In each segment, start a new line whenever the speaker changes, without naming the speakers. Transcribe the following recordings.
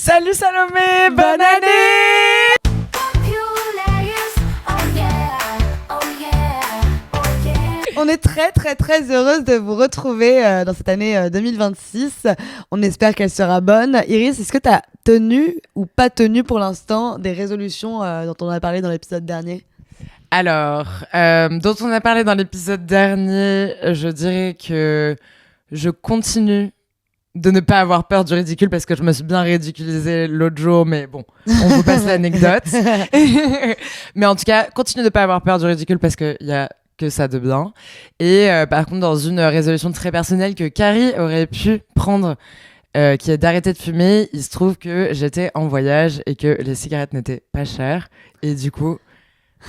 Salut Salomé, bonne année. On est très très très heureuse de vous retrouver dans cette année 2026. On espère qu'elle sera bonne. Iris, est-ce que tu as tenu ou pas tenu pour l'instant des résolutions dont on a parlé dans l'épisode dernier ?
Alors, dont on a parlé dans l'épisode dernier, je dirais que je continue de ne pas avoir peur du ridicule parce que je me suis bien ridiculisée l'autre jour, mais bon, on vous passe l'anecdote. Mais en tout cas, continue de ne pas avoir peur du ridicule parce qu'il y a que ça de bien. Et par contre, dans une résolution très personnelle que Carrie aurait pu prendre, qui est d'arrêter de fumer, il se trouve que j'étais en voyage et que les cigarettes n'étaient pas chères. Et du coup,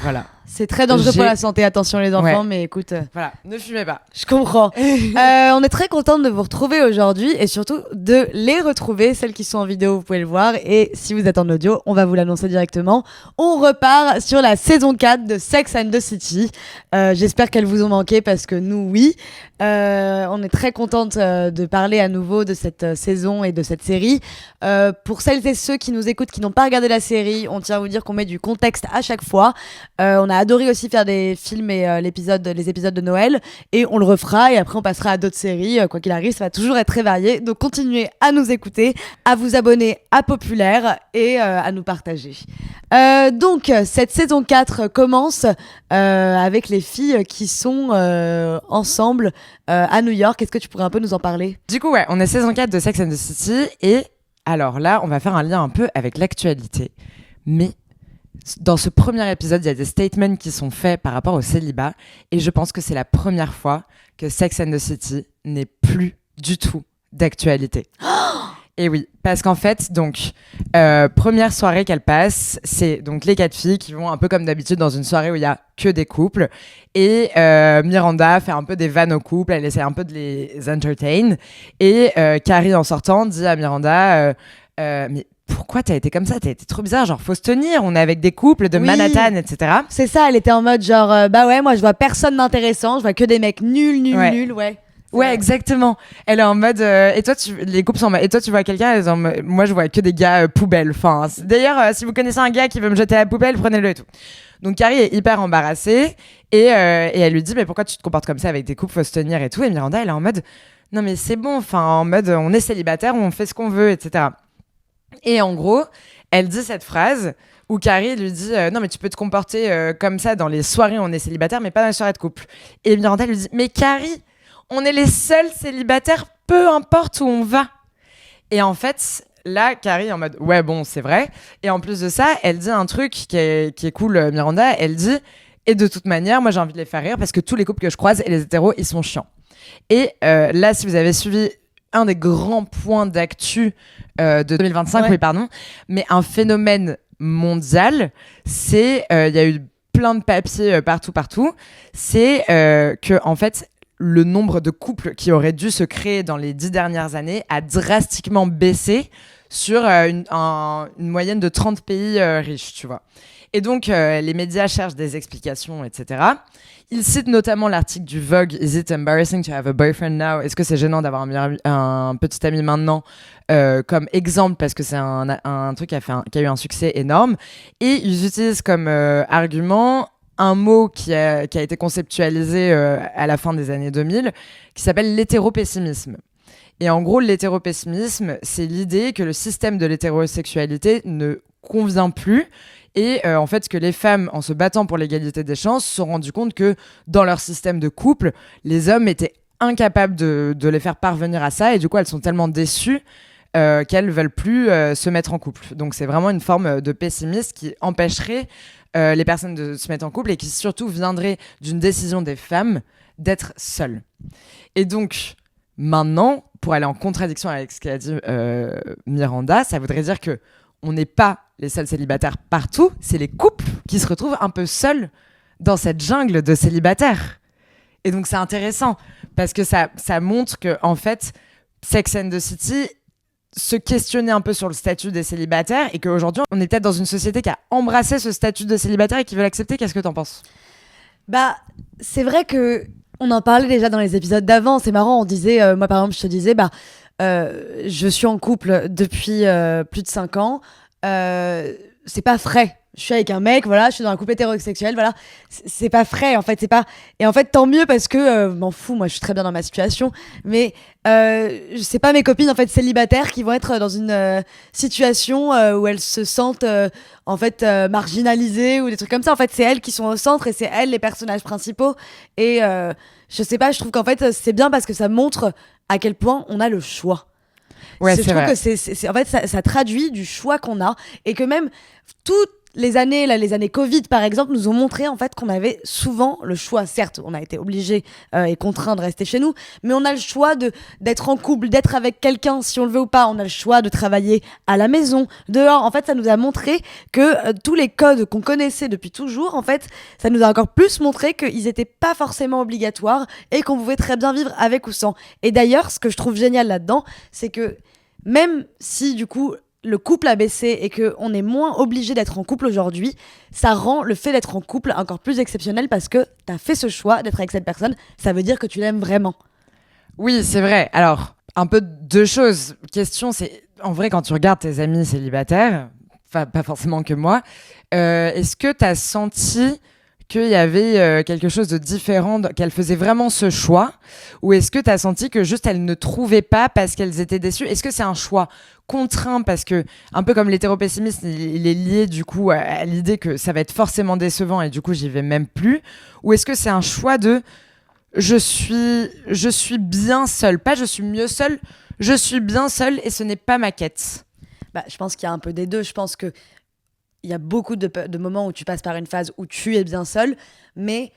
voilà.
C'est très dangereux pour la santé, attention les enfants, mais écoute...
Voilà, ne fumez pas.
Je comprends. On est très contente de vous retrouver aujourd'hui et surtout de les retrouver. Celles qui sont en vidéo, vous pouvez le voir. Et si vous êtes en audio, on va vous l'annoncer directement. On repart sur la saison 4 de Sex and the City. J'espère qu'elles vous ont manqué parce que nous, oui. On est très contente de parler à nouveau de cette saison et de cette série. Pour celles et ceux qui nous écoutent, qui n'ont pas regardé la série, on tient à vous dire qu'on met du contexte à chaque fois. On a adoré aussi faire des films et les épisodes de Noël et on le refera et après on passera à d'autres séries. Quoi qu'il arrive, ça va toujours être très varié. Donc continuez à nous écouter, à vous abonner à Populaire et à nous partager. Donc cette saison 4 commence avec les filles qui sont ensemble à New York. Est-ce que tu pourrais un peu nous en parler ?
Du coup, ouais, on est saison 4 de Sex and the City et alors là, on va faire un lien un peu avec l'actualité. Mais dans ce premier épisode, il y a des statements qui sont faits par rapport au célibat et je pense que c'est la première fois que Sex and the City n'est plus du tout d'actualité. Et oui, parce qu'en fait, donc, première soirée qu'elle passe, c'est donc les 4 filles qui vont un peu comme d'habitude dans une soirée où il y a que des couples. Et Miranda fait un peu des vannes aux couples, elle essaie un peu de les entertain. Et Carrie, en sortant, dit à Miranda, mais pourquoi t'as été comme ça ? T'as été trop bizarre, genre faut se tenir, on est avec des couples de Manhattan, etc.
C'est ça, elle était en mode genre, bah ouais, moi je vois personne d'intéressant, je vois que des mecs nuls, ouais.
Ouais, exactement. Elle est en mode et toi les couples sont en mode et toi tu vois quelqu'un, elle est en mode, moi je vois que des gars poubelles. Enfin, d'ailleurs si vous connaissez un gars qui veut me jeter à la poubelle, prenez-le et tout. Donc Carrie est hyper embarrassée et elle lui dit mais pourquoi tu te comportes comme ça avec des couples, faut se tenir et tout. Et Miranda elle est en mode non mais c'est bon, enfin en mode on est célibataire, on fait ce qu'on veut, etc. Et en gros, elle dit cette phrase où Carrie lui dit non mais tu peux te comporter comme ça dans les soirées où on est célibataire mais pas dans les soirées de couple. Et Miranda lui dit mais Carrie, on est les seuls célibataires, peu importe où on va. Et en fait, là, Carrie est en mode ouais bon c'est vrai. Et en plus de ça, elle dit un truc qui est cool, Miranda. Elle dit et de toute manière, moi j'ai envie de les faire rire parce que tous les couples que je croise et les hétéros, ils sont chiants. Et là, si vous avez suivi un des grands points d'actu de 2025,
ouais.
Oui pardon, mais un phénomène mondial, c'est il y a eu plein de papiers partout, c'est que en fait le nombre de couples qui auraient dû se créer dans les 10 dernières années a drastiquement baissé sur une moyenne de 30 pays riches, tu vois. Et donc, les médias cherchent des explications, etc. Ils citent notamment l'article du Vogue « Is it embarrassing to have a boyfriend now ?» Est-ce que c'est gênant d'avoir un petit ami maintenant comme exemple parce que c'est un truc qui a eu un succès énorme. Et ils utilisent comme argument un mot qui a été conceptualisé à la fin des années 2000 qui s'appelle l'hétéropessimisme. Et en gros, l'hétéropessimisme, c'est l'idée que le système de l'hétérosexualité ne convient plus et en fait que les femmes, en se battant pour l'égalité des chances, se sont rendues compte que dans leur système de couple, les hommes étaient incapables de les faire parvenir à ça et du coup, elles sont tellement déçues qu'elles veulent plus se mettre en couple. Donc c'est vraiment une forme de pessimisme qui empêcherait les personnes de se mettre en couple et qui surtout viendrait d'une décision des femmes d'être seules. Et donc maintenant, pour aller en contradiction avec ce qu'a dit Miranda, ça voudrait dire que on n'est pas les seuls célibataires partout, c'est les couples qui se retrouvent un peu seuls dans cette jungle de célibataires. Et donc c'est intéressant parce que ça montre que en fait Sex and the City se questionnait un peu sur le statut des célibataires et qu'aujourd'hui on est peut-être dans une société qui a embrassé ce statut de célibataire et qui veut l'accepter. Qu'est-ce que t'en penses ?
Bah c'est vrai que on en parlait déjà dans les épisodes d'avant. C'est marrant, on disait moi par exemple je te disais je suis en couple depuis plus de 5 ans, c'est pas frais. Je suis avec un mec, voilà, je suis dans un couple hétérosexuel, voilà. C'est pas frais, en fait, c'est pas... Et en fait, tant mieux parce que, m'en fous, moi, je suis très bien dans ma situation, mais c'est pas mes copines, en fait, célibataires qui vont être dans une situation où elles se sentent, en fait, marginalisées ou des trucs comme ça. En fait, c'est elles qui sont au centre et c'est elles les personnages principaux. Et je sais pas, je trouve qu'en fait, c'est bien parce que ça montre à quel point on a le choix.
Ouais,
Je
c'est
trouve
vrai.
que en fait, ça traduit du choix qu'on a et que même toutes les années, là, les années Covid par exemple, nous ont montré en fait qu'on avait souvent le choix. Certes, on a été obligés et contraints de rester chez nous, mais on a le choix d'être en couple, d'être avec quelqu'un si on le veut ou pas. On a le choix de travailler à la maison, dehors. En fait, ça nous a montré que tous les codes qu'on connaissait depuis toujours, en fait, ça nous a encore plus montré qu'ils n'étaient pas forcément obligatoires et qu'on pouvait très bien vivre avec ou sans. Et d'ailleurs, ce que je trouve génial là-dedans, c'est que même si du coup le couple a baissé et qu'on est moins obligé d'être en couple aujourd'hui, ça rend le fait d'être en couple encore plus exceptionnel parce que t'as fait ce choix d'être avec cette personne, ça veut dire que tu l'aimes vraiment.
Oui, c'est vrai. Alors, un peu deux choses. Question, c'est en vrai, quand tu regardes tes amis célibataires, enfin, pas forcément que moi, est-ce que tu as senti qu'il y avait quelque chose de différent, qu'elles faisaient vraiment ce choix? Ou est-ce que tu as senti que juste elles ne trouvaient pas parce qu'elles étaient déçues? Est-ce que c'est un choix contraint parce que, un peu comme l'hétéropessimisme, il est lié du coup à l'idée que ça va être forcément décevant et du coup j'y vais même plus? Ou est-ce que c'est un choix de je suis bien seule, pas je suis mieux seule, je suis bien seule et ce n'est pas ma quête?
Bah, je pense qu'il y a un peu des deux. Je pense que il y a beaucoup de moments où tu passes par une phase où tu es bien seul, mais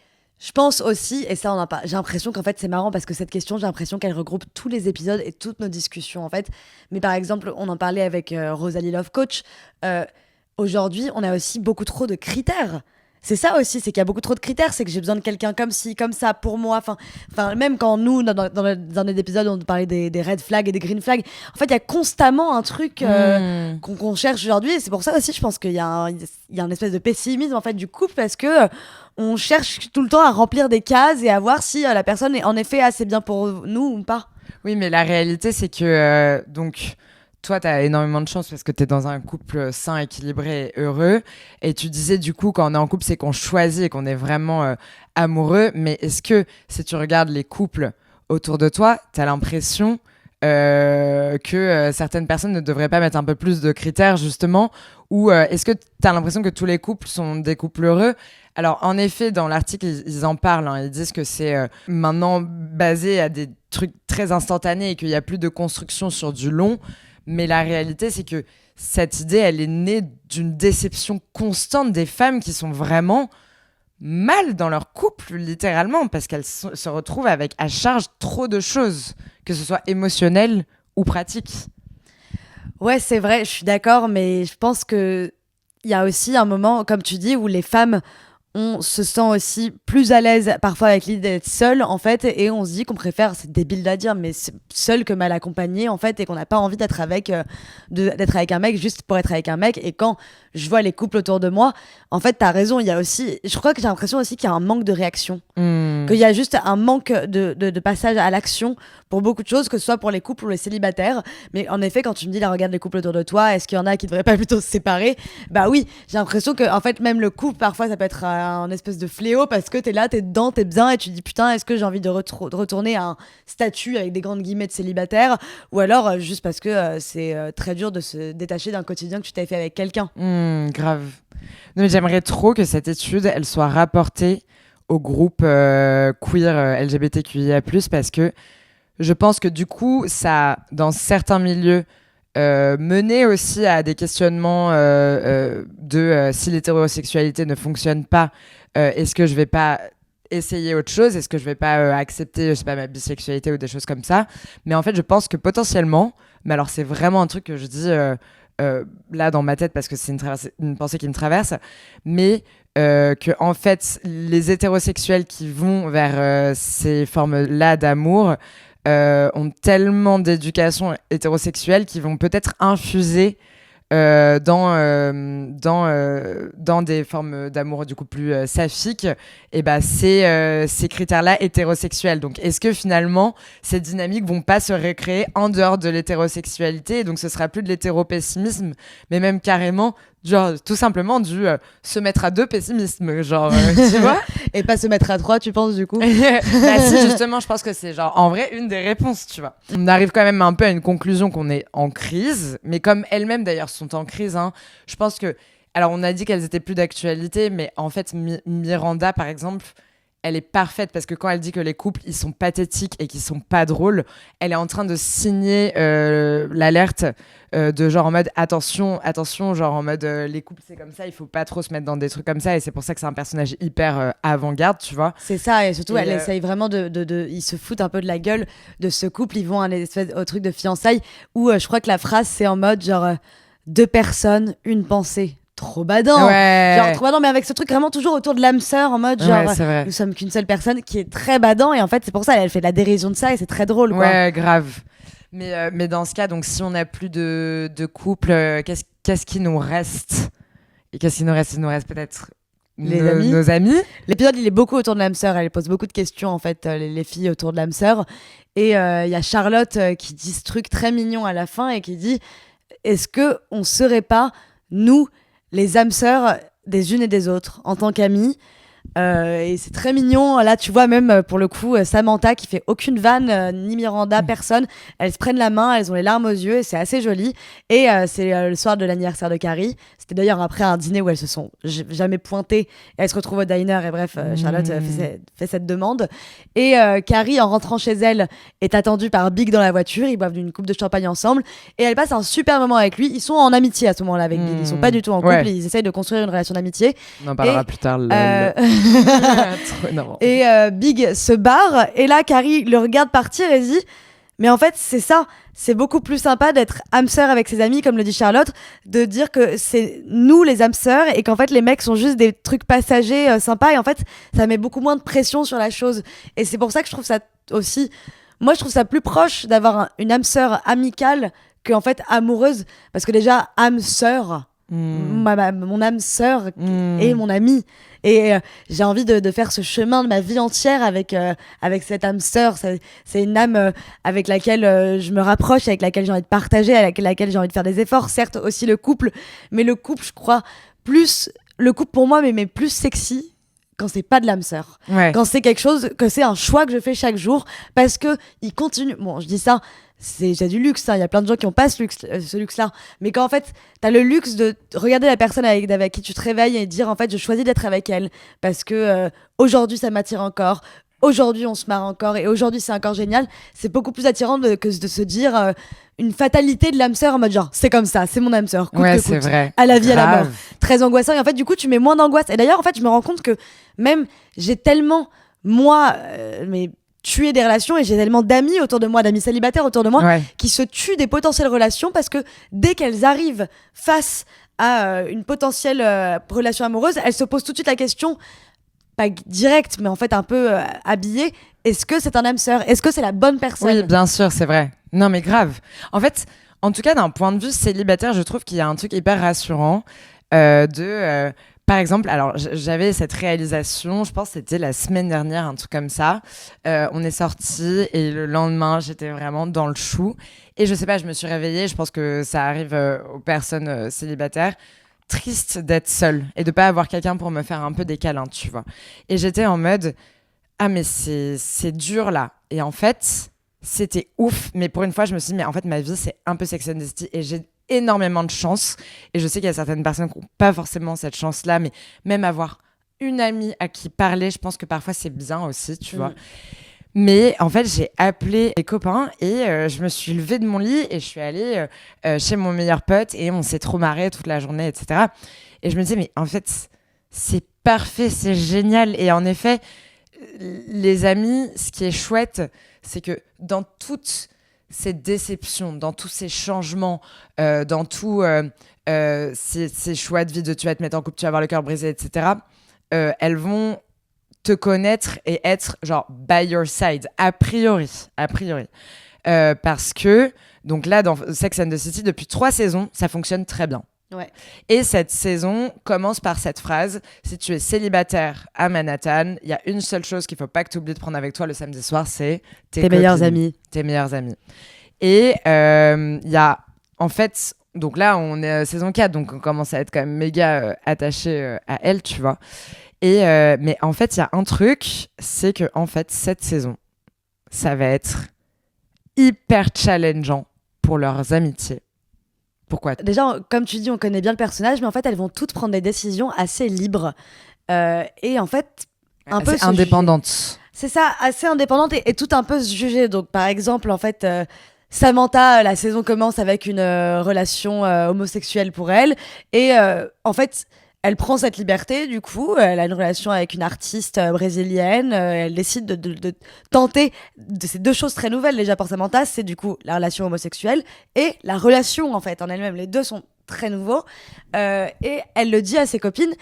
je pense aussi, et ça on a pas, j'ai l'impression qu'en fait c'est marrant parce que cette question, j'ai l'impression qu'elle regroupe tous les épisodes et toutes nos discussions en fait. Mais par exemple, on en parlait avec Rosalie Love Coach. euh, Aujourd'hui, on a aussi beaucoup trop de critères. C'est ça aussi, c'est qu'il y a beaucoup trop de critères. C'est que j'ai besoin de quelqu'un comme ci, comme ça, pour moi. Enfin, même quand nous, dans les épisodes, on parlait des red flags et des green flags, en fait, il y a constamment un truc qu'on cherche aujourd'hui. Et c'est pour ça aussi, je pense qu'il y a un espèce de pessimisme en fait, du couple parce que on cherche tout le temps à remplir des cases et à voir si la personne est en effet assez bien pour nous ou pas.
Oui, mais la réalité, c'est que donc toi, tu as énormément de chance parce que tu es dans un couple sain, équilibré et heureux. Et tu disais, du coup, quand on est en couple, c'est qu'on choisit et qu'on est vraiment amoureux. Mais est-ce que si tu regardes les couples autour de toi, tu as l'impression que certaines personnes ne devraient pas mettre un peu plus de critères, justement? Ou est-ce que tu as l'impression que tous les couples sont des couples heureux? Alors, en effet, dans l'article, ils en parlent. Hein. Ils disent que c'est maintenant basé à des trucs très instantanés et qu'il n'y a plus de construction sur du long. Mais la réalité, c'est que cette idée, elle est née d'une déception constante des femmes qui sont vraiment mal dans leur couple, littéralement, parce qu'elles se retrouvent avec à charge trop de choses, que ce soit émotionnel ou pratique.
Ouais, c'est vrai, je suis d'accord, mais je pense que il y a aussi un moment, comme tu dis, où les femmes on se sent aussi plus à l'aise parfois avec l'idée d'être seul en fait et on se dit qu'on préfère, c'est débile à dire, mais seul que mal accompagné en fait et qu'on n'a pas envie d'être avec d'être avec un mec juste pour être avec un mec. Et quand je vois les couples autour de moi, en fait t'as raison, il y a aussi, je crois que j'ai l'impression aussi qu'il y a un manque de réaction, qu'il y a juste un manque de passage à l'action pour beaucoup de choses, que ce soit pour les couples ou les célibataires. Mais en effet, quand tu me dis, là, regarde les couples autour de toi, est-ce qu'il y en a qui devraient pas plutôt se séparer? Bah oui, j'ai l'impression que en fait même le couple parfois ça peut être un espèce de fléau parce que t'es là, t'es dedans, t'es bien et tu te dis putain, est-ce que j'ai envie de retourner à un statut avec des grandes guillemets de célibataire, ou alors juste parce que c'est très dur de se détacher d'un quotidien que tu t'avais fait avec quelqu'un.
Grave. Non, mais j'aimerais trop que cette étude, elle soit rapportée au groupe queer LGBTQIA+, parce que je pense que du coup, ça, dans certains milieux, mené aussi à des questionnements de si l'hétérosexualité ne fonctionne pas, est-ce que je vais pas essayer autre chose? Est-ce que je vais pas accepter, je sais pas, ma bisexualité ou des choses comme ça? Mais en fait, je pense que potentiellement, mais alors c'est vraiment un truc que je dis là dans ma tête parce que c'est une pensée qui me traverse, mais que en fait, les hétérosexuels qui vont vers ces formes-là d'amour ont tellement d'éducation hétérosexuelle qui vont peut-être infuser dans des formes d'amour du coup plus saphiques, et bah ces critères-là hétérosexuels. Donc est-ce que finalement ces dynamiques vont pas se recréer en dehors de l'hétérosexualité, et donc ce sera plus de l'hétéropessimisme, mais même carrément genre tout simplement du se mettre à deux pessimisme, genre tu vois.
Et pas se mettre à 3, tu penses, du coup?
Bah si, justement, je pense que c'est genre en vrai une des réponses, tu vois. On arrive quand même un peu à une conclusion qu'on est en crise, mais comme elles-mêmes d'ailleurs sont en crise, hein, je pense que... Alors on a dit qu'elles étaient plus d'actualité, mais en fait Miranda par exemple, elle est parfaite parce que quand elle dit que les couples ils sont pathétiques et qu'ils sont pas drôles, elle est en train de signer l'alerte de genre en mode attention, genre en mode les couples c'est comme ça, il faut pas trop se mettre dans des trucs comme ça, et c'est pour ça que c'est un personnage hyper avant-garde, tu vois.
C'est ça, et surtout, elle essaye vraiment ils se foutent un peu de la gueule de ce couple, ils vont à espèce au truc de fiançailles où je crois que la phrase c'est en mode genre deux personnes, une pensée. Trop badant,
ouais.
Genre trop badant, mais avec ce truc vraiment toujours autour de l'âme sœur en mode genre nous sommes qu'une seule personne, qui est très badant, et en fait c'est pour ça elle fait de la dérision de ça et c'est très drôle, quoi.
Ouais, grave. Mais dans ce cas, donc si on n'a plus de couple, qu'est-ce qui nous reste? Et qu'est-ce qui nous reste? Il nous reste peut-être nos amis.
L'épisode il est beaucoup autour de l'âme sœur, elle pose beaucoup de questions en fait, les filles autour de l'âme sœur, et il y a Charlotte qui dit ce truc très mignon à la fin et qui dit est-ce que on serait pas nous les âmes sœurs des unes et des autres en tant qu'amies, et c'est très mignon. Là tu vois même pour le coup Samantha qui fait aucune vanne, ni Miranda, personne, elles se prennent la main, elles ont les larmes aux yeux et c'est assez joli, et c'est le soir de l'anniversaire de Carrie, c'était d'ailleurs après un dîner où elles se sont jamais pointées et elles se retrouvent au diner, et bref Charlotte fait cette demande, et Carrie en rentrant chez elle est attendue par Big dans la voiture, ils boivent une coupe de champagne ensemble et elle passe un super moment avec lui, ils sont en amitié à ce moment-là avec Big, ils sont pas du tout en couple, ils essayent de construire une relation d'amitié.
On en parlera plus tard.
Et Big se barre et là Carrie le regarde partir et dit mais en fait c'est ça, c'est beaucoup plus sympa d'être âme sœur avec ses amis, comme le dit Charlotte, de dire que c'est nous les âmes sœurs et qu'en fait les mecs sont juste des trucs passagers sympas, et en fait ça met beaucoup moins de pression sur la chose, et c'est pour ça que je trouve ça aussi, moi je trouve ça plus proche d'avoir une âme sœur amicale que en fait amoureuse, parce que déjà âme sœur, mon âme sœur est mon amie, et j'ai envie de faire ce chemin de ma vie entière avec cette âme sœur. C'est une âme avec laquelle je me rapproche, avec laquelle j'ai envie de partager, avec laquelle j'ai envie de faire des efforts, certes aussi le couple, mais le couple je crois plus, le couple pour moi mais plus sexy quand c'est pas de l'âme sœur, quand c'est quelque chose, que c'est un choix que je fais chaque jour, parce que il continue, bon je dis ça, j'ai du luxe, il y a plein de gens qui n'ont pas ce luxe-là, mais quand en fait t'as le luxe de regarder la personne avec qui tu te réveilles et dire en fait je choisis d'être avec elle parce que aujourd'hui ça m'attire encore, aujourd'hui on se marre encore, et aujourd'hui c'est encore génial, c'est beaucoup plus attirant que de se dire une fatalité de l'âme sœur en mode genre c'est comme ça, c'est mon âme sœur, coûte que
c'est
coûte,
vrai.
à la vie,
grave.
À la mort, très angoissant, et en fait du coup tu mets moins d'angoisse, et d'ailleurs en fait je me rends compte que même j'ai tellement moi mais tuer des relations, et j'ai tellement d'amis autour de moi, d'amis célibataires autour de moi, qui se tuent des potentielles relations parce que dès qu'elles arrivent face à une potentielle relation amoureuse, elles se posent tout de suite la question, pas directe mais en fait un peu habillée, est-ce que c'est un âme sœur, est-ce que c'est la bonne personne?
Oui, bien sûr, c'est vrai. Non mais grave. En fait, en tout cas d'un point de vue célibataire, je trouve qu'il y a un truc hyper rassurant par exemple, alors j'avais cette réalisation, je pense que c'était la semaine dernière, un truc comme ça. On est sortis et le lendemain, j'étais vraiment dans le chou. Et je sais pas, je me suis réveillée, je pense que ça arrive aux personnes célibataires, triste d'être seule et de pas avoir quelqu'un pour me faire un peu des câlins, tu vois. Et j'étais en mode, ah mais c'est dur là. Et en fait, c'était ouf. Mais pour une fois, je me suis dit, mais en fait, ma vie, c'est un peu Sex and the City, et j'ai énormément de chance, et je sais qu'il y a certaines personnes qui n'ont pas forcément cette chance-là, mais même avoir une amie à qui parler, je pense que parfois c'est bien aussi, tu vois. Mais en fait, j'ai appelé mes copains et je me suis levée de mon lit et je suis allée chez mon meilleur pote, et on s'est trop marré toute la journée, etc. Et je me disais, mais en fait, c'est parfait, c'est génial. Et en effet, les amis, ce qui est chouette, c'est que dans toutes ces déceptions, dans tous ces changements, dans tous ces choix de vie de tu vas te mettre en couple, tu vas avoir le cœur brisé, etc., elles vont te connaître et être genre by your side, a priori. parce que donc là dans Sex and the City depuis 3 saisons ça fonctionne très bien.
Ouais.
Et cette saison commence par cette phrase: si tu es célibataire à Manhattan, il y a une seule chose qu'il faut pas que tu oublies de prendre avec toi le samedi soir, c'est
tes meilleurs amis.
Tes meilleurs amis. Et il y a en fait, donc là on est saison 4, donc on commence à être quand même méga attaché à elle, tu vois. Et mais en fait il y a un truc, c'est que en fait cette saison ça va être hyper challengeant pour leurs amitiés. Pourquoi?
Déjà, comme tu dis, on connaît bien le personnage, mais en fait, elles vont toutes prendre des décisions assez libres. Et en fait, un peu
indépendantes.
C'est ça, assez indépendante et tout un peu se juger. Donc, par exemple, en fait, Samantha, la saison commence avec une relation homosexuelle pour elle. Et en fait, elle prend cette liberté, du coup. Elle a une relation avec une artiste brésilienne. Elle décide de tenter de ces deux choses très nouvelles déjà pour Samantha. C'est du coup la relation homosexuelle et la relation, en fait, en elle-même. Les deux sont très nouveaux. Et elle le dit à ses copines.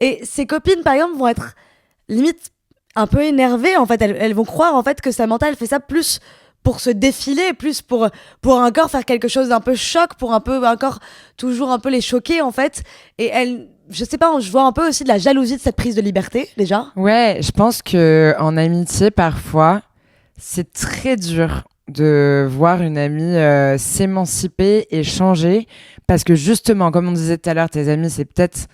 Et ses copines, par exemple, vont être limite un peu énervées. En fait, elles vont croire en fait que Samantha, elle fait ça plus pour se défiler, plus pour encore faire quelque chose d'un peu choc, pour un peu encore toujours un peu les choquer en fait. Et elle, je sais pas, je vois un peu aussi de la jalousie de cette prise de liberté déjà.
Ouais, je pense que en amitié parfois c'est très dur de voir une amie s'émanciper et changer, parce que justement, comme on disait tout à l'heure, tes amis c'est peut-être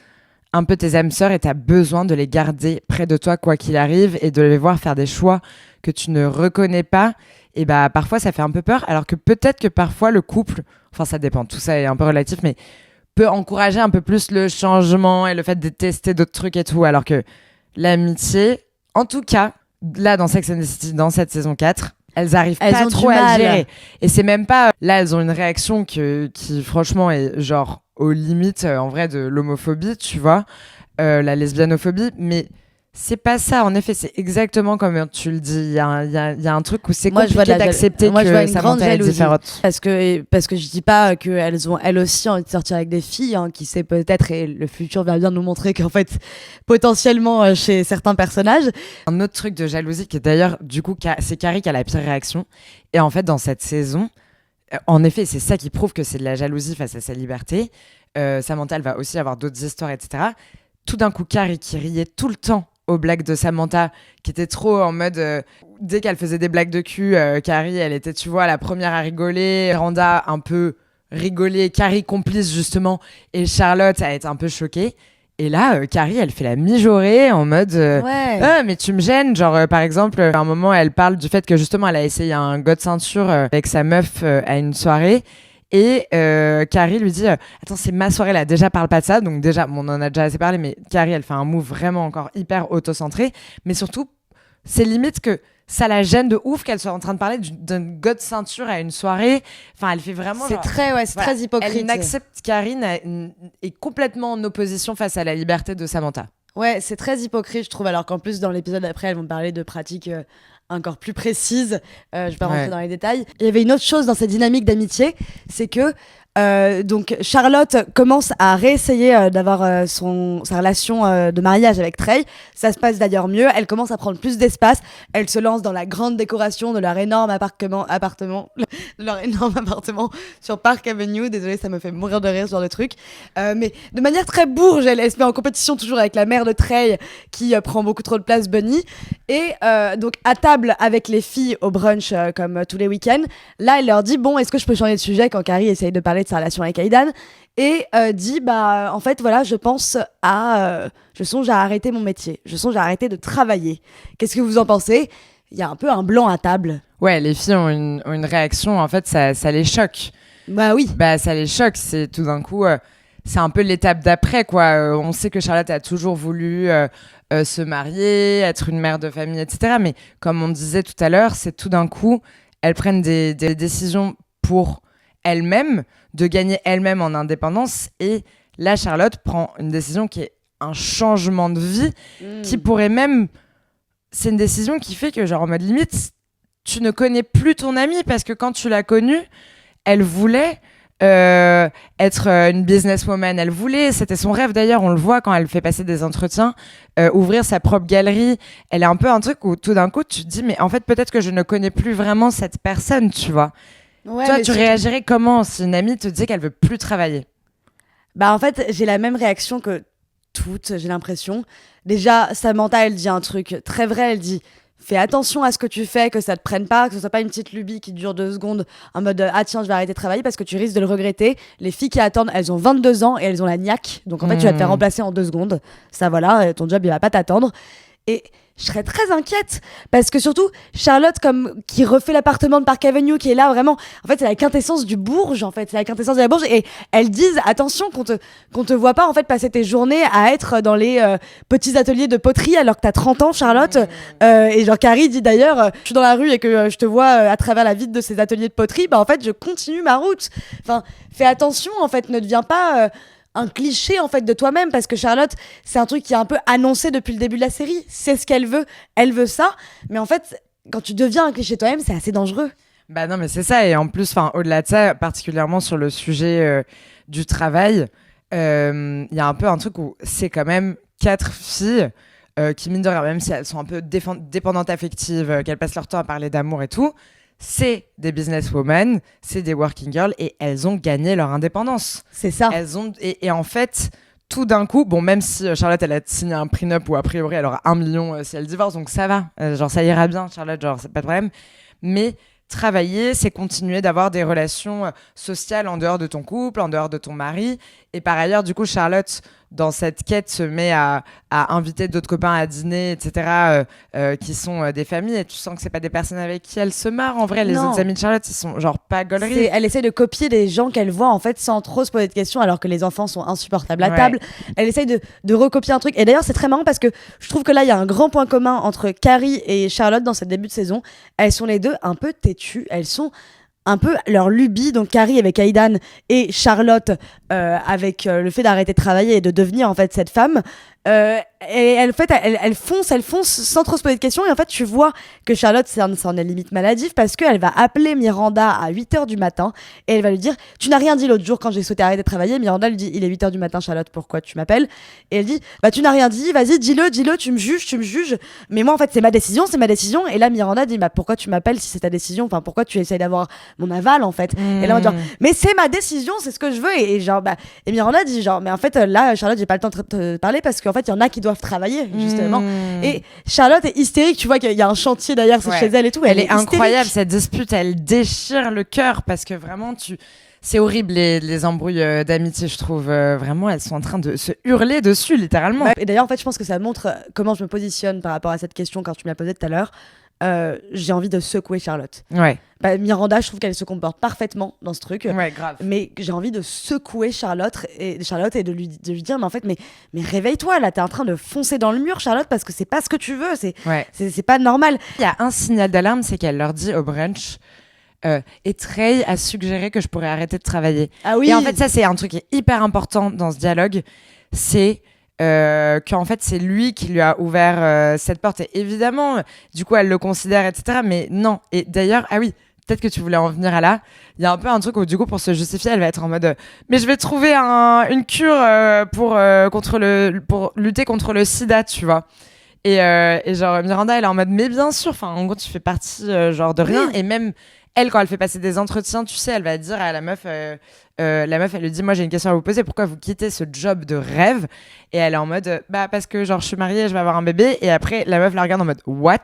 un peu tes âmes sœurs et t'as besoin de les garder près de toi quoi qu'il arrive et de les voir faire des choix que tu ne reconnais pas. Et bah parfois ça fait un peu peur, alors que peut-être que parfois le couple, enfin ça dépend, tout ça est un peu relatif, mais peut encourager un peu plus le changement et le fait de tester d'autres trucs et tout, alors que l'amitié, en tout cas, là dans Sex and the City, dans cette saison 4, elles arrivent pas trop à gérer. Et c'est même pas... Là, elles ont une réaction qui franchement est genre aux limites en vrai de l'homophobie, tu vois, la lesbianophobie, mais c'est pas ça. En effet, c'est exactement comme tu le dis. Il y a un truc où c'est compliqué d'accepter que Samantha est différente.
Parce que je dis pas qu'elles ont elles aussi envie de sortir avec des filles, hein, qui sait peut-être, et le futur va bien nous montrer qu'en fait, potentiellement chez certains personnages.
Un autre truc de jalousie qui est d'ailleurs, du coup, c'est Carrie qui a la pire réaction. Et en fait, dans cette saison, en effet, c'est ça qui prouve que c'est de la jalousie face à sa liberté. Samantha, elle va aussi avoir d'autres histoires, etc. Tout d'un coup, Carrie qui riait tout le temps aux blagues de Samantha, qui était trop en mode dès qu'elle faisait des blagues de cul, Carrie elle était, tu vois, la première à rigoler, Randa un peu rigolé, Carrie complice justement, et Charlotte a été un peu choquée. Et là Carrie elle fait la mijaurée en mode mais tu me gênes, genre par exemple à un moment elle parle du fait que justement elle a essayé un god ceinture avec sa meuf à une soirée. Et Carrie lui dit attends, c'est ma soirée là, déjà parle pas de ça. Donc déjà on en a déjà assez parlé, mais Carrie elle fait un move vraiment encore hyper autocentré, mais surtout c'est limite que ça la gêne de ouf qu'elle soit en train de parler d'une god ceinture à une soirée. Enfin elle fait vraiment
c'est très hypocrite.
Elle n'accepte, Karine est complètement en opposition face à la liberté de Samantha.
Ouais, c'est très hypocrite je trouve, alors qu'en plus dans l'épisode d'après elles vont parler de pratiques encore plus précise, je vais pas rentrer dans les détails. Il y avait une autre chose dans cette dynamique d'amitié, c'est que donc Charlotte commence à réessayer d'avoir sa relation de mariage avec Trey. Ça se passe d'ailleurs mieux. Elle commence à prendre plus d'espace. Elle se lance dans la grande décoration de leur énorme appartement sur Park Avenue. Désolée, ça me fait mourir de rire ce genre de truc. Mais de manière très bourge, elle se met en compétition toujours avec la mère de Trey qui prend beaucoup trop de place, Bunny. Et donc à table avec les filles au brunch comme tous les week-ends, là elle leur dit bon, est-ce que je peux changer de sujet, quand Carrie essaye de parler de sa relation avec Aidan, et dit bah en fait voilà, je songe à arrêter mon métier, je songe à arrêter de travailler. Qu'est-ce que vous en pensez? Il y a un peu un blanc à table.
Ouais, les filles ont une réaction, en fait ça les choque.
Bah oui.
Bah ça les choque, c'est tout d'un coup c'est un peu l'étape d'après quoi. On sait que Charlotte a toujours voulu se marier, être une mère de famille, etc. Mais comme on disait tout à l'heure, c'est tout d'un coup elles prennent des décisions pour elles-mêmes, de gagner elles-mêmes en indépendance. Et là, Charlotte prend une décision qui est un changement de vie, qui pourrait même... C'est une décision qui fait que, genre, en mode limite, tu ne connais plus ton amie, parce que quand tu l'as connue, elle voulait être une businesswoman, elle voulait, c'était son rêve d'ailleurs, on le voit quand elle fait passer des entretiens, ouvrir sa propre galerie. Elle est un peu un truc où tout d'un coup tu te dis mais en fait peut-être que je ne connais plus vraiment cette personne, tu vois.
Ouais,
Toi,
mais
tu réagirais comment si une amie te dit qu'elle veut plus travailler?
Bah en fait, j'ai la même réaction que toutes, j'ai l'impression. Déjà, Samantha, elle dit un truc très vrai, elle dit fais attention à ce que tu fais, que ça te prenne pas, que ce soit pas une petite lubie qui dure 2 secondes en mode ah tiens, je vais arrêter de travailler parce que tu risques de le regretter. Les filles qui attendent, elles ont 22 ans et elles ont la niaque. Donc en fait, tu vas te faire remplacer en 2 secondes. Ça voilà, ton job il va pas t'attendre. Et je serais très inquiète parce que surtout Charlotte comme qui refait l'appartement de Park Avenue qui est là vraiment en fait c'est la quintessence du bourge en fait c'est la quintessence de la bourge et elles disent attention qu'on te voit pas en fait passer tes journées à être dans les petits ateliers de poterie alors que t'as 30 ans Charlotte et genre Carrie dit d'ailleurs je suis dans la rue et que je te vois à travers la vitre de ces ateliers de poterie bah en fait je continue ma route enfin fais attention en fait ne deviens pas un cliché en fait de toi-même parce que Charlotte c'est un truc qui est un peu annoncé depuis le début de la série c'est ce qu'elle veut elle veut ça mais en fait quand tu deviens un cliché de toi-même c'est assez dangereux.
Bah non mais c'est ça et en plus au-delà de ça particulièrement sur le sujet du travail il y a un peu un truc où c'est quand même 4 filles qui mine de rien même si elles sont un peu dépendantes affectives qu'elles passent leur temps à parler d'amour et tout c'est des businesswomen, c'est des working girls et elles ont gagné leur indépendance.
C'est ça.
Elles ont et en fait, tout d'un coup, bon même si Charlotte elle a signé un prenup où a priori elle aura 1 million si elle divorce, donc ça va, genre ça ira bien Charlotte, genre c'est pas de problème. Mais travailler, c'est continuer d'avoir des relations sociales en dehors de ton couple, en dehors de ton mari. Et par ailleurs, du coup, Charlotte, dans cette quête, se met à inviter d'autres copains à dîner, etc., qui sont des familles. Et tu sens que c'est pas des personnes avec qui elle se marre. En vrai, les autres amis de Charlotte, ils sont genre pas gauleries.
Elle essaie de copier des gens qu'elle voit, en fait, sans trop se poser de questions, alors que les enfants sont insupportables à table. Elle essaie de recopier un truc. Et d'ailleurs, c'est très marrant parce que je trouve que là, il y a un grand point commun entre Carrie et Charlotte dans ce début de saison. Elles sont les deux un peu têtues. Elles sont un peu leur lubie, donc Carrie avec Aidan et Charlotte avec le fait d'arrêter de travailler et de devenir en fait cette femme. Et elle fonce sans trop se poser de questions. Et en fait, tu vois que Charlotte, c'en est limite maladif parce qu'elle va appeler Miranda à 8h du matin et elle va lui dire tu n'as rien dit l'autre jour quand j'ai souhaité arrêter de travailler. Miranda lui dit il est 8h du matin, Charlotte, pourquoi tu m'appelles? Et elle dit bah tu n'as rien dit, vas-y, dis-le, tu me juges. Mais moi, en fait, c'est ma décision. Et là, Miranda dit bah pourquoi tu m'appelles si c'est ta décision? Enfin, pourquoi tu essayes d'avoir mon aval en fait? Et là, on dit mais c'est ma décision, c'est ce que je veux. Et genre, et Miranda dit genre mais en fait, là, Charlotte, j'ai pas le temps de te parler parce qu'en fait, il y en a qui doivent travailler justement et Charlotte est hystérique, tu vois qu'il y a un chantier derrière chez elle et tout,
elle est incroyable cette dispute, elle déchire le cœur parce que vraiment c'est horrible les embrouilles d'amitié, je trouve. Vraiment, elles sont en train de se hurler dessus, littéralement.
Et d'ailleurs, en fait, je pense que ça montre comment je me positionne par rapport à cette question quand tu me l'as posée tout à l'heure. J'ai envie de secouer Charlotte.
Ouais.
Miranda, je trouve qu'elle se comporte parfaitement dans ce truc.
Ouais, grave.
Mais j'ai envie de secouer Charlotte et de lui dire mais en fait mais réveille-toi là, t'es en train de foncer dans le mur Charlotte parce que c'est pas ce que tu veux, c'est pas normal.
Il y a un signal d'alarme, c'est qu'elle leur dit au brunch et Trey a suggéré que je pourrais arrêter de travailler.
Ah oui.
Et en fait ça c'est un truc qui est hyper important dans ce dialogue, c'est qu'en fait c'est lui qui lui a ouvert cette porte et évidemment du coup elle le considère etc mais non et d'ailleurs ah oui peut-être que tu voulais en venir à là il y a un peu un truc où du coup pour se justifier elle va être en mode mais je vais trouver une cure pour lutter contre le sida tu vois et genre Miranda elle est en mode mais bien sûr enfin en gros tu fais partie genre de rien et même elle, quand elle fait passer des entretiens, tu sais, elle va dire à la meuf, elle lui dit, moi j'ai une question à vous poser, pourquoi vous quittez ce job de rêve? Et elle est en mode, bah parce que genre je suis mariée, je vais avoir un bébé. Et après, la meuf la regarde en mode, what?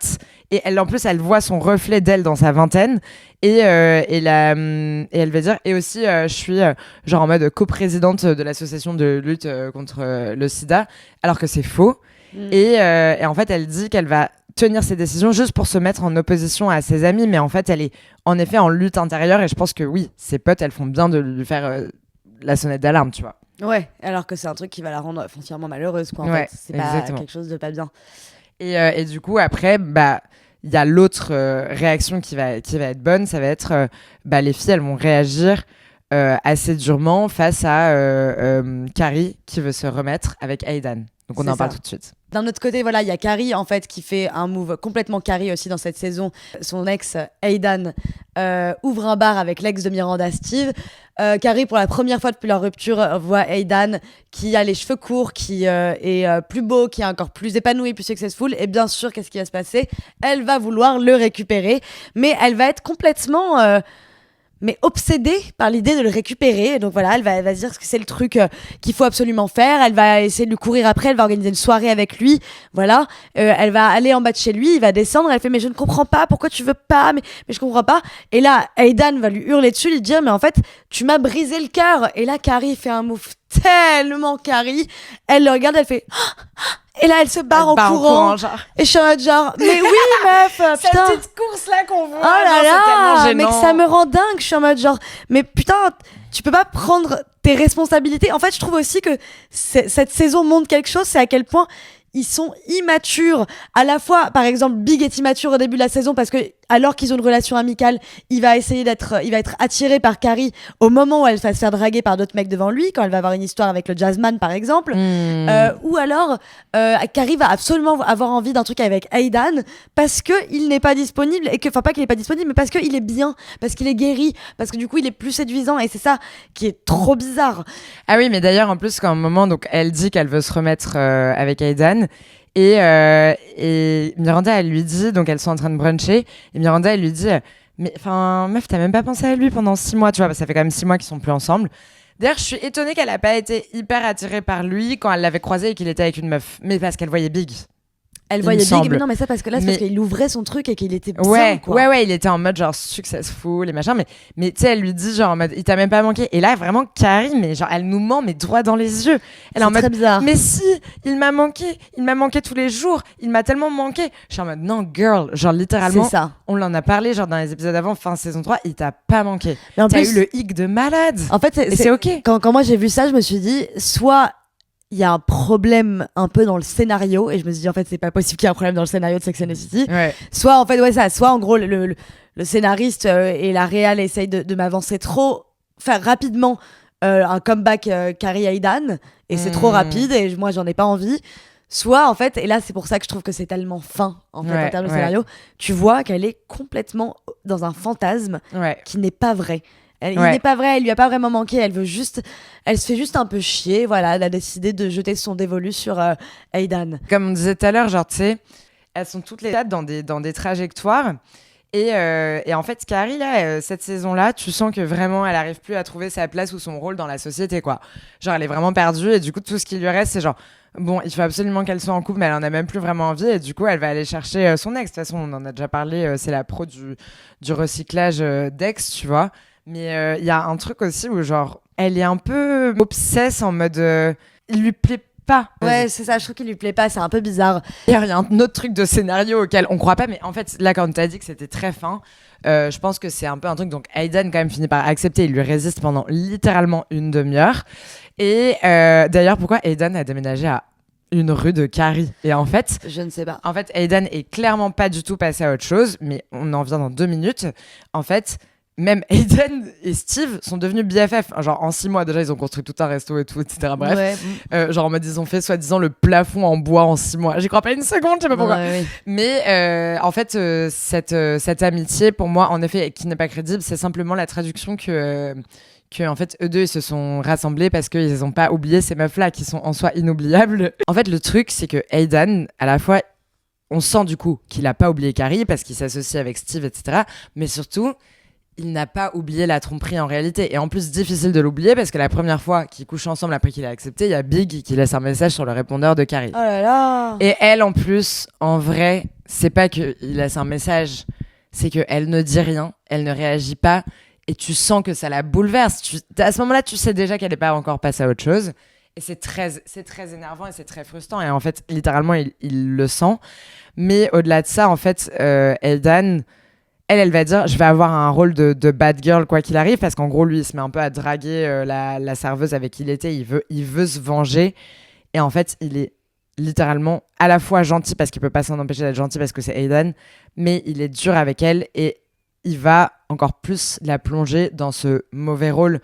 Et elle, en plus, elle voit son reflet d'elle dans sa vingtaine. Et elle va dire, et aussi, je suis genre en mode coprésidente de l'association de lutte contre le sida, alors que c'est faux. Et en fait, elle dit qu'elle va tenir ses décisions juste pour se mettre en opposition à ses amis, mais en fait elle est en effet en lutte intérieure et je pense que oui, ses potes elles font bien de lui faire la sonnette d'alarme, tu vois.
Ouais, alors que c'est un truc qui va la rendre foncièrement malheureuse quoi, en fait. C'est exactement. Pas quelque chose de pas bien.
Et du coup après il y a l'autre réaction qui va être bonne, ça va être les filles elles vont réagir assez durement face à Carrie qui veut se remettre avec Aidan. Donc on en parle tout de suite.
D'un autre côté, voilà, il y a Carrie en fait qui fait un move complètement Carrie aussi dans cette saison. Son ex Aidan ouvre un bar avec l'ex de Miranda, Steve. Carrie, pour la première fois depuis leur rupture, voit Aidan qui a les cheveux courts, qui est plus beau, qui est encore plus épanoui, plus successful. Et bien sûr, qu'est-ce qui va se passer? Elle va vouloir le récupérer, mais elle va être complètement mais obsédée par l'idée de le récupérer. Donc voilà, elle va se dire que c'est le truc qu'il faut absolument faire. Elle va essayer de lui courir après, elle va organiser une soirée avec lui. Voilà, elle va aller en bas de chez lui, il va descendre, elle fait mais je ne comprends pas, pourquoi tu veux pas, mais je comprends pas. Et là, Aidan va lui hurler dessus, lui dire mais en fait, tu m'as brisé le cœur. Et là, Carrie fait un move tellement Carrie. Elle le regarde, elle fait et là, elle se barre en courant.
Genre.
Et je suis en mode genre, mais oui, meuf,
Cette
putain.
petite course là qu'on voit.
Oh là
genre,
là,
c'est
mec,
tellement
ça me rend dingue. Je suis en mode genre, mais putain, tu peux pas prendre tes responsabilités. En fait, je trouve aussi que cette saison montre quelque chose, c'est à quel point ils sont immatures. À la fois, par exemple, Big est immature au début de la saison parce que, alors qu'ils ont une relation amicale, il va être attiré par Carrie au moment où elle va se faire draguer par d'autres mecs devant lui, quand elle va avoir une histoire avec le jazzman, par exemple. Ou alors, Carrie va absolument avoir envie d'un truc avec Aidan parce que il n'est pas disponible et que, enfin, pas qu'il n'est pas disponible, mais parce qu'il est bien, parce qu'il est guéri, parce que du coup, il est plus séduisant et c'est ça qui est trop bizarre.
Ah oui, mais d'ailleurs, en plus, qu'à un moment, donc, elle dit qu'elle veut se remettre avec Aidan. Et Miranda, elle lui dit, donc elles sont en train de bruncher, et Miranda, elle lui dit, mais enfin, meuf, t'as même pas pensé à lui pendant 6 mois, tu vois, ça fait quand même 6 mois qu'ils sont plus ensemble. D'ailleurs, je suis étonnée qu'elle a pas été hyper attirée par lui quand elle l'avait croisé et qu'il était avec une meuf, mais parce qu'elle voyait Big.
Elle voyait Big, mais non, mais ça parce que là, c'est parce qu'il ouvrait son truc et qu'il était bien, quoi.
Ouais, il était en mode genre successful et machin, mais tu sais, elle lui dit genre en mode, il t'a même pas manqué. Et là, vraiment, Carrie, mais genre, elle nous ment, mais droit dans les yeux. Elle est en mode,
bizarre.
Mais si, il m'a manqué tous les jours, il m'a tellement manqué. Je suis en mode, non, girl, genre littéralement,
c'est ça.
On l'en a parlé genre dans les épisodes avant, fin saison 3, il t'a pas manqué.
Mais en
T'as
plus,
eu le hic de malade.
En fait,
c'est ok.
Quand moi j'ai vu ça, je me suis dit, soit il y a un problème un peu dans le scénario, et je me suis dit, en fait, c'est pas possible qu'il y ait un problème dans le scénario de Sex and the City.
Ouais.
Soit, en fait, soit en gros, le scénariste et la réal essayent de m'avancer trop, faire rapidement un comeback Carrie Aidan, et c'est trop rapide, et moi, j'en ai pas envie. Soit, en fait, et là, c'est pour ça que je trouve que c'est tellement fin, en fait, en termes de scénario, tu vois qu'elle est complètement dans un fantasme qui n'est pas vrai. Il n'est pas vrai, elle lui a pas vraiment manqué, elle se fait juste un peu chier, voilà, elle a décidé de jeter son dévolu sur Aidan.
Comme on disait tout à l'heure, genre, tu sais, elles sont toutes les quatre dans des trajectoires. Et en fait, Carrie, là, cette saison-là, tu sens que vraiment, elle arrive plus à trouver sa place ou son rôle dans la société, quoi. Genre, elle est vraiment perdue et du coup, tout ce qui lui reste, c'est genre, bon, il faut absolument qu'elle soit en couple, mais elle en a même plus vraiment envie et du coup, elle va aller chercher son ex. De toute façon, on en a déjà parlé, c'est la pro du recyclage d'ex, tu vois. Mais il y a un truc aussi où, genre, elle est un peu obsesse en mode, il lui plaît pas.
Ouais, c'est ça, je trouve qu'il lui plaît pas, c'est un peu bizarre.
Il y a un autre truc de scénario auquel on croit pas, mais en fait, là, quand t'as dit que c'était très fin, je pense que c'est un peu un truc. Donc, Aidan, quand même, finit par accepter. Il lui résiste pendant littéralement une demi-heure. Et d'ailleurs, pourquoi Aidan a déménagé à une rue de Carrie? Et en fait,
je ne sais pas.
En fait, Aidan est clairement pas du tout passé à autre chose, mais on en vient dans 2 minutes. En fait, même Aidan et Steve sont devenus BFF. Genre, en 6 mois, déjà, ils ont construit tout un resto et tout, etc. Bref. Ouais. Genre, en mode, ils ont fait soi-disant le plafond en bois en 6 mois. J'y crois pas une seconde, je sais pas pourquoi. Ouais. Mais en fait, cette amitié, pour moi, en effet, qui n'est pas crédible, c'est simplement la traduction que en fait, eux deux, ils se sont rassemblés parce qu'ils n'ont pas oublié ces meufs-là qui sont en soi inoubliables. En fait, le truc, c'est que Aidan, à la fois, on sent du coup qu'il a pas oublié Carrie parce qu'il s'associe avec Steve, etc. Mais surtout, il n'a pas oublié la tromperie en réalité. Et en plus, difficile de l'oublier parce que la première fois qu'ils couchent ensemble après qu'il a accepté, il y a Big qui laisse un message sur le répondeur de Carrie.
Oh là là.
Et elle, en plus, en vrai, c'est pas qu'il laisse un message, c'est qu'elle ne dit rien, elle ne réagit pas et tu sens que ça la bouleverse. À ce moment-là, tu sais déjà qu'elle n'est pas encore passée à autre chose. Et c'est très énervant et c'est très frustrant. Et en fait, littéralement, il le sent. Mais au-delà de ça, en fait, Aidan... Elle va dire, je vais avoir un rôle de bad girl quoi qu'il arrive, parce qu'en gros, lui, il se met un peu à draguer la serveuse avec qui il était. Il veut se venger. Et en fait, il est littéralement à la fois gentil, parce qu'il peut pas s'en empêcher d'être gentil, parce que c'est Aidan, mais il est dur avec elle et il va encore plus la plonger dans ce mauvais rôle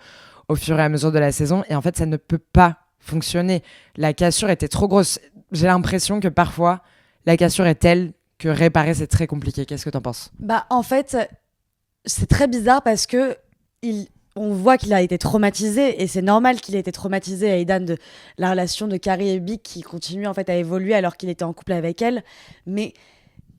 au fur et à mesure de la saison. Et en fait, ça ne peut pas fonctionner. La cassure était trop grosse. j'ai l'impression que parfois, la cassure est telle que réparer, c'est très compliqué. Qu'est-ce que t'en penses?
Bah, en fait, c'est très bizarre parce que on voit qu'il a été traumatisé et c'est normal qu'il ait été traumatisé, Aidan, de la relation de Carrie et Big qui continue en fait à évoluer alors qu'il était en couple avec elle. Mais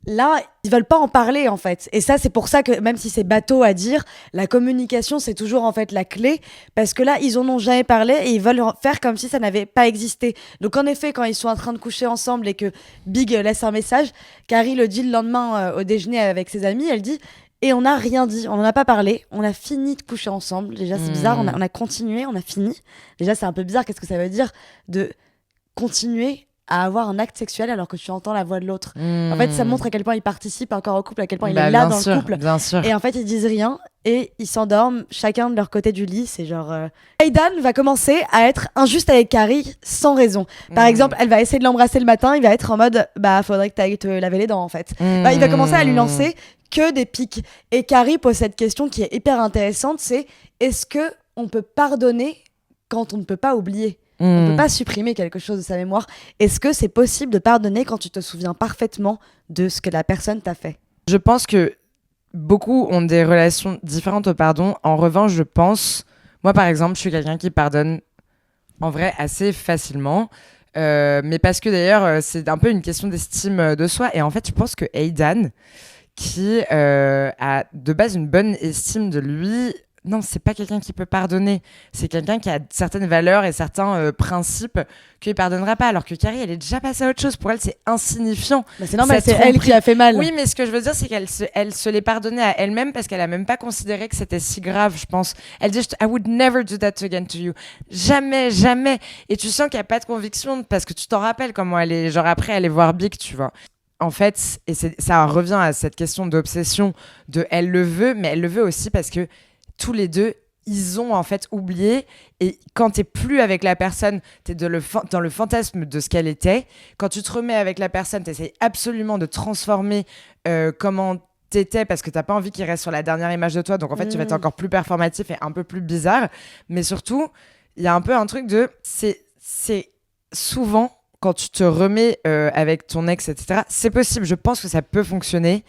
là, ils veulent pas en parler en fait. Et ça, c'est pour ça que même si c'est bateau à dire, la communication, c'est toujours en fait la clé. Parce que là, ils en ont jamais parlé et ils veulent faire comme si ça n'avait pas existé. Donc en effet, quand ils sont en train de coucher ensemble et que Big laisse un message, Carrie le dit le lendemain au déjeuner avec ses amis, elle dit... Et on n'a rien dit, on n'en a pas parlé, on a fini de coucher ensemble. Déjà, c'est bizarre, on a continué, on a fini. Déjà, c'est un peu bizarre, qu'est-ce que ça veut dire de continuer à avoir un acte sexuel alors que tu entends la voix de l'autre. En fait, ça montre à quel point il participe encore au couple, à quel point il est là dans le couple.
Bien sûr.
Et en fait, ils disent rien et ils s'endorment chacun de leur côté du lit. C'est genre... Aidan va commencer à être injuste avec Carrie sans raison. Par exemple, elle va essayer de l'embrasser le matin, il va être en mode « Bah, faudrait que t'ailles te laver les dents, en fait. Bah, il va commencer à lui lancer que des pics. Et Carrie pose cette question qui est hyper intéressante, c'est est-ce que on peut pardonner quand on ne peut pas oublier? On ne peut pas supprimer quelque chose de sa mémoire. Est-ce que c'est possible de pardonner quand tu te souviens parfaitement de ce que la personne t'a fait?
Je pense que beaucoup ont des relations différentes au pardon. En revanche, je pense... Moi, par exemple, je suis quelqu'un qui pardonne en vrai assez facilement. Mais parce que d'ailleurs, c'est un peu une question d'estime de soi. Et en fait, je pense que Aidan, qui a de base une bonne estime de lui... Non, c'est pas quelqu'un qui peut pardonner. C'est quelqu'un qui a certaines valeurs et certains principes qu'il pardonnera pas. Alors que Carrie, elle est déjà passée à autre chose. Pour elle, c'est insignifiant.
Bah c'est normal, c'est elle qui a fait mal.
Oui, mais ce que je veux dire, c'est qu'elle se l'est pardonnée à elle-même parce qu'elle a même pas considéré que c'était si grave, je pense. Elle dit « I would never do that again to you ». Jamais, jamais. Et tu sens qu'il n'y a pas de conviction parce que tu t'en rappelles comment elle est. Genre après, elle est voir Big, tu vois. En fait, et ça revient à cette question d'obsession de elle le veut, mais elle le veut aussi parce que tous les deux, ils ont en fait oublié. Et quand t'es plus avec la personne, t'es dans le fantasme de ce qu'elle était. Quand tu te remets avec la personne, t'essayes absolument de transformer comment t'étais parce que t'as pas envie qu'il reste sur la dernière image de toi. Donc en fait, tu vas être encore plus performatif et un peu plus bizarre. Mais surtout, il y a un peu un truc de... C'est souvent, quand tu te remets avec ton ex, etc., c'est possible. Je pense que ça peut fonctionner.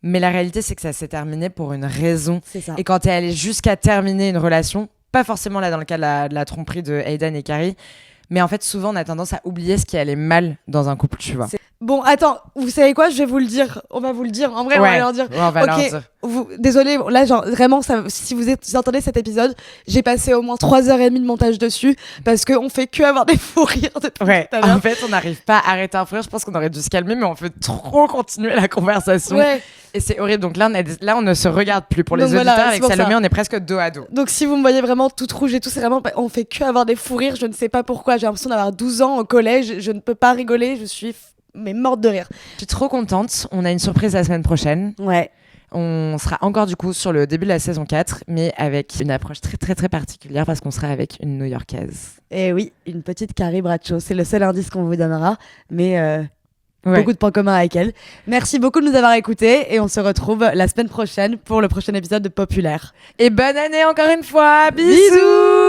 Mais la réalité, c'est que ça s'est terminé pour une raison.
C'est ça.
Et quand t'es allé jusqu'à terminer une relation, pas forcément là dans le cas de la tromperie de Aidan et Carrie, mais en fait, souvent, on a tendance à oublier ce qui allait mal dans un couple, tu vois.
Bon, attends, vous savez quoi? Je vais vous le dire. On va vous le dire. En vrai, on va leur dire.
Ouais, on va leur dire.
Désolé, là, genre, vraiment, si vous entendez cet épisode, j'ai passé au moins 3h30 de montage dessus parce qu'on fait que avoir des fous rires depuis tout à l'heure.
En fait, on n'arrive pas à arrêter un fou rire. Je pense qu'on aurait dû se calmer, mais on fait trop continuer la conversation.
Ouais.
Et c'est horrible. Donc là, on ne se regarde plus. Pour les
Donc
auditeurs,
voilà,
avec Salomé, on est presque dos à dos.
Donc si vous me voyez vraiment toute rouge et tout, c'est vraiment, on fait que avoir des fous rires. Je ne sais pas pourquoi. J'ai l'impression d'avoir 12 ans au collège. Je ne peux pas rigoler. Je suis morte de rire.
Je suis trop contente. On a une surprise la semaine prochaine.
Ouais.
On sera encore du coup sur le début de la saison 4, mais avec une approche très très très particulière parce qu'on sera avec une New-Yorkaise.
Et oui, une petite Carrie Bradshaw. C'est le seul indice qu'on vous donnera. Mais
Ouais.
beaucoup de points communs avec elle. Merci beaucoup de nous avoir écoutés et on se retrouve la semaine prochaine pour le prochain épisode de Populaire.
Et bonne année encore une fois. Bisous.